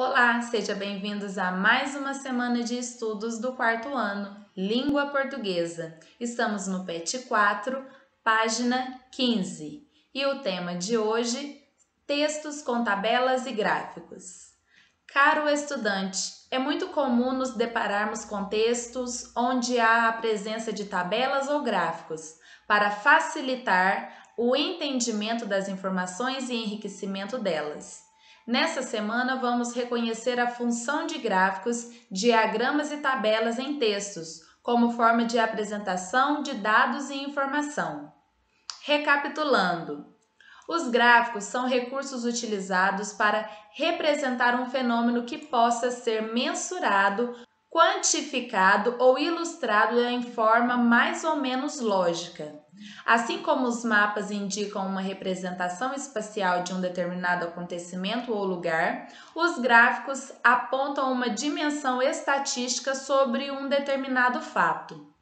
Olá, sejam bem-vindos a mais uma semana de estudos do quarto ano, Língua Portuguesa. Estamos no PET 4, página 15. E o tema de hoje, textos com tabelas e gráficos. Caro estudante, é muito comum nos depararmos com textos onde há a presença de tabelas ou gráficos, para facilitar o entendimento das informações e enriquecimento delas. Nessa semana, vamos reconhecer a função de gráficos, diagramas e tabelas em textos, como forma de apresentação de dados e informação. Recapitulando, os gráficos são recursos utilizados para representar um fenômeno que possa ser mensurado, quantificado ou ilustrado em forma mais ou menos lógica. Assim como os mapas indicam uma representação espacial de um determinado acontecimento ou lugar, os gráficos apontam uma dimensão estatística sobre um determinado fato.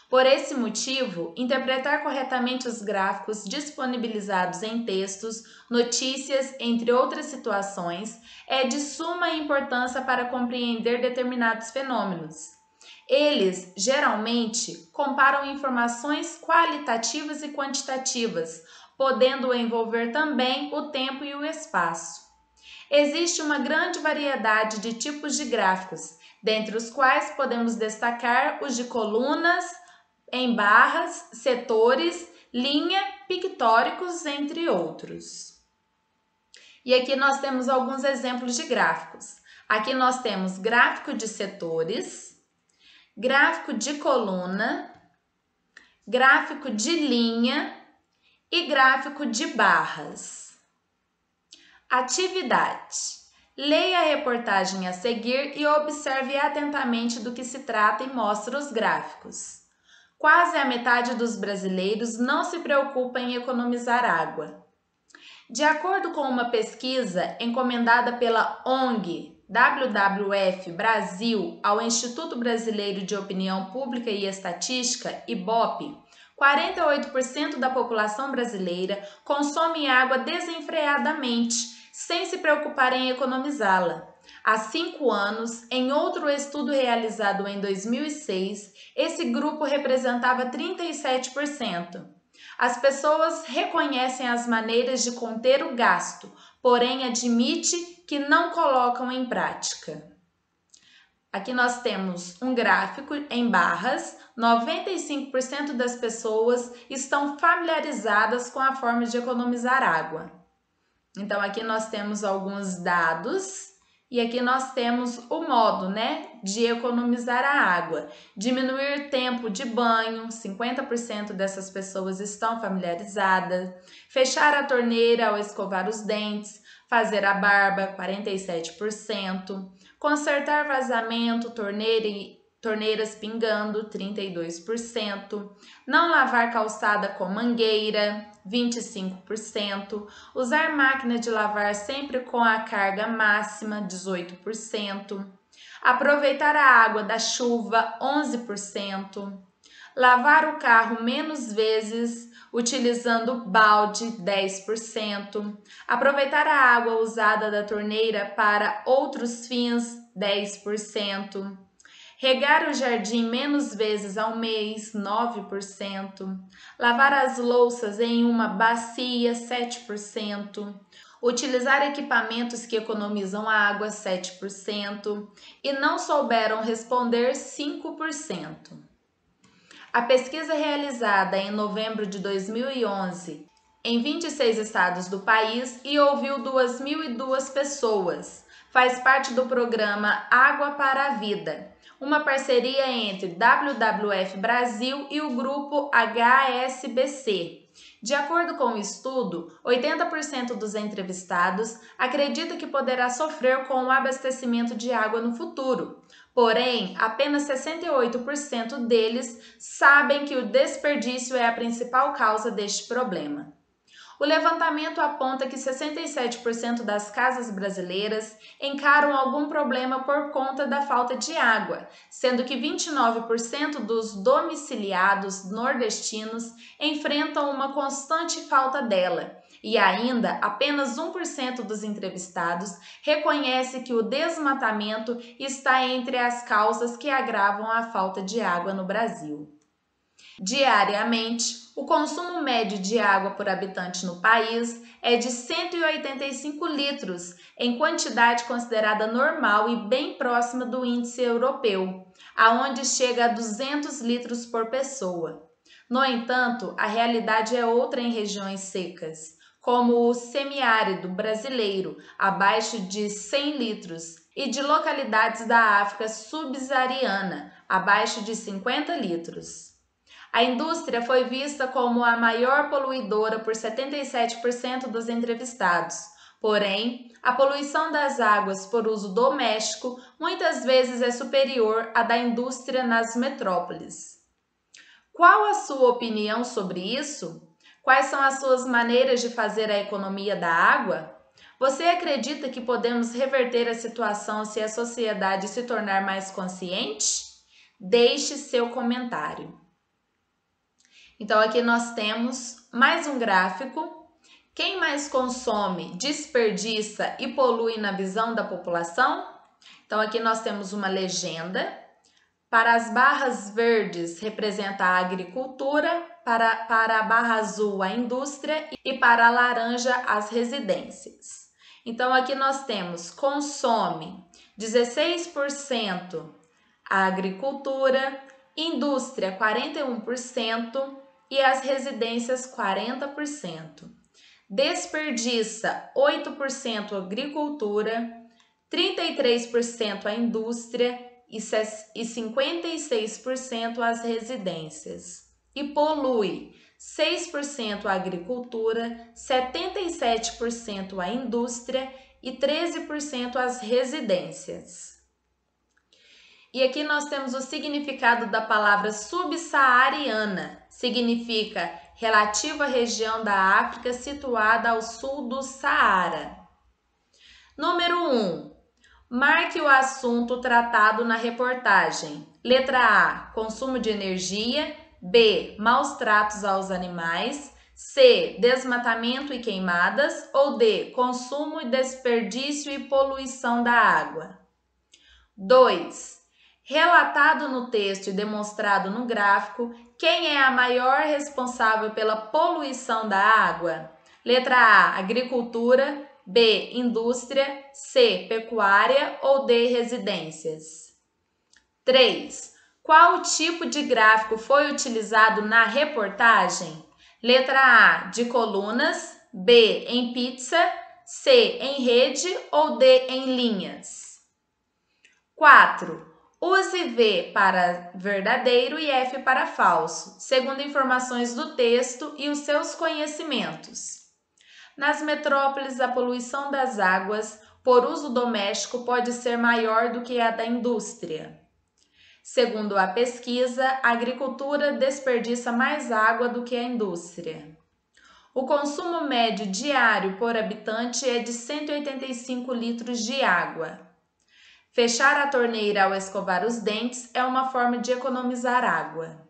Por esse motivo, interpretar corretamente os gráficos disponibilizados em textos, notícias, entre outras situações, é de suma importância para compreender determinados fenômenos. Eles, geralmente, comparam informações qualitativas e quantitativas, podendo envolver também o tempo e o espaço. Existe uma grande variedade de tipos de gráficos, dentre os quais podemos destacar os de colunas, em barras, setores, linha, pictóricos, entre outros. E aqui nós temos alguns exemplos de gráficos. Aqui nós temos gráfico de setores, gráfico de coluna, gráfico de linha e gráfico de barras. Atividade. Leia a reportagem a seguir e observe atentamente do que se trata e mostre os gráficos. Quase a metade dos brasileiros não se preocupa em economizar água. De acordo com uma pesquisa encomendada pela ONG WWF Brasil ao Instituto Brasileiro de Opinião Pública e Estatística, IBOP, 48% da população brasileira consome água desenfreadamente, sem se preocupar em economizá-la. Há 5 anos, em outro estudo realizado em 2006, esse grupo representava 37%. As pessoas reconhecem as maneiras de conter o gasto, porém admite que não colocam em prática. Aqui nós temos um gráfico em barras. 95% das pessoas estão familiarizadas com a forma de economizar água. Então, aqui nós temos alguns dados e aqui nós temos o modo, de economizar a água. Diminuir tempo de banho, 50% dessas pessoas estão familiarizadas. Fechar a torneira ao escovar os dentes, fazer a barba, 47%. Consertar vazamento, torneiras pingando, 32%. Não lavar calçada com mangueira, 25%. Usar máquina de lavar sempre com a carga máxima, 18%. Aproveitar a água da chuva, 11%. Lavar o carro menos vezes, utilizando balde, 10%. Aproveitar a água usada da torneira para outros fins, 10%. Regar o jardim menos vezes ao mês, 9%. Lavar as louças em uma bacia, 7%. Utilizar equipamentos que economizam água, 7%. E não souberam responder, 5%. A pesquisa realizada em novembro de 2011 em 26 estados do país e ouviu 2.002 pessoas. Faz parte do programa Água para a Vida, uma parceria entre WWF Brasil e o grupo HSBC. De acordo com o estudo, 80% dos entrevistados acredita que poderá sofrer com o abastecimento de água no futuro. Porém, apenas 68% deles sabem que o desperdício é a principal causa deste problema. O levantamento aponta que 67% das casas brasileiras encaram algum problema por conta da falta de água, sendo que 29% dos domiciliados nordestinos enfrentam uma constante falta dela, E ainda, apenas 1% dos entrevistados reconhece que o desmatamento está entre as causas que agravam a falta de água no Brasil. Diariamente, o consumo médio de água por habitante no país é de 185 litros, em quantidade considerada normal e bem próxima do índice europeu, aonde chega a 200 litros por pessoa. No entanto, a realidade é outra em regiões secas, como o semiárido brasileiro, abaixo de 100 litros, e de localidades da África subsaariana, abaixo de 50 litros. A indústria foi vista como a maior poluidora por 77% dos entrevistados. Porém, a poluição das águas por uso doméstico muitas vezes é superior à da indústria nas metrópoles. Qual a sua opinião sobre isso? Quais são as suas maneiras de fazer a economia da água? Você acredita que podemos reverter a situação se a sociedade se tornar mais consciente? Deixe seu comentário. Então, aqui nós temos mais um gráfico. Quem mais consome, desperdiça e polui na visão da população? Então, aqui nós temos uma legenda. Para as barras verdes, representa a agricultura, para a barra azul, a indústria e para a laranja, as residências. Então, aqui nós temos consome 16% a agricultura, indústria 41%, e as residências 40%. Desperdiça 8% agricultura, 33% a indústria e 56% as residências. E polui 6% a agricultura, 77% a indústria e 13% as residências. E aqui nós temos o significado da palavra subsaariana. Significa relativa à região da África situada ao sul do Saara. Número 1. Marque o assunto tratado na reportagem. Letra A. Consumo de energia. B. Maus tratos aos animais. C. Desmatamento e queimadas. Ou D. Consumo, desperdício e poluição da água. 2. Relatado no texto e demonstrado no gráfico, quem é a maior responsável pela poluição da água? Letra A, agricultura, B, indústria, C, pecuária ou D, residências. 3. Qual tipo de gráfico foi utilizado na reportagem? Letra A, de colunas, B, em pizza, C, em rede ou D, em linhas. 4. Use V para verdadeiro e F para falso, segundo informações do texto e os seus conhecimentos. Nas metrópoles, a poluição das águas por uso doméstico pode ser maior do que a da indústria. Segundo a pesquisa, a agricultura desperdiça mais água do que a indústria. O consumo médio diário por habitante é de 185 litros de água. Fechar a torneira ao escovar os dentes é uma forma de economizar água.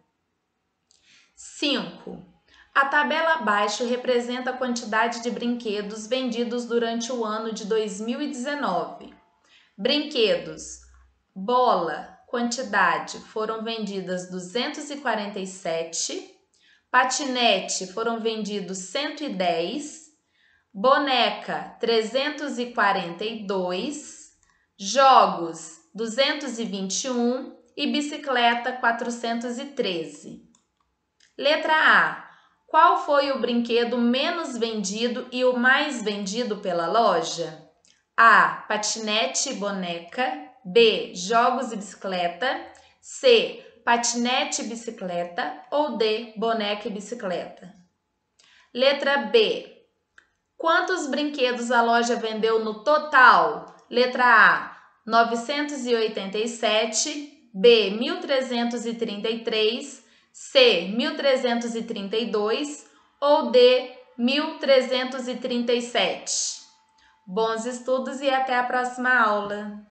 5. A tabela abaixo representa a quantidade de brinquedos vendidos durante o ano de 2019. Brinquedos: bola, quantidade, foram vendidas 247. Patinete, foram vendidos 110. Boneca, 342. Jogos, 221 e bicicleta, 413. Letra A. Qual foi o brinquedo menos vendido e o mais vendido pela loja? A. Patinete e boneca. B. Jogos e bicicleta. C. Patinete e bicicleta. Ou D. Boneca e bicicleta. Letra B. Quantos brinquedos a loja vendeu no total? Letra A, 987, B, 1.333, C, 1.332 ou D, 1.337. Bons estudos e até a próxima aula!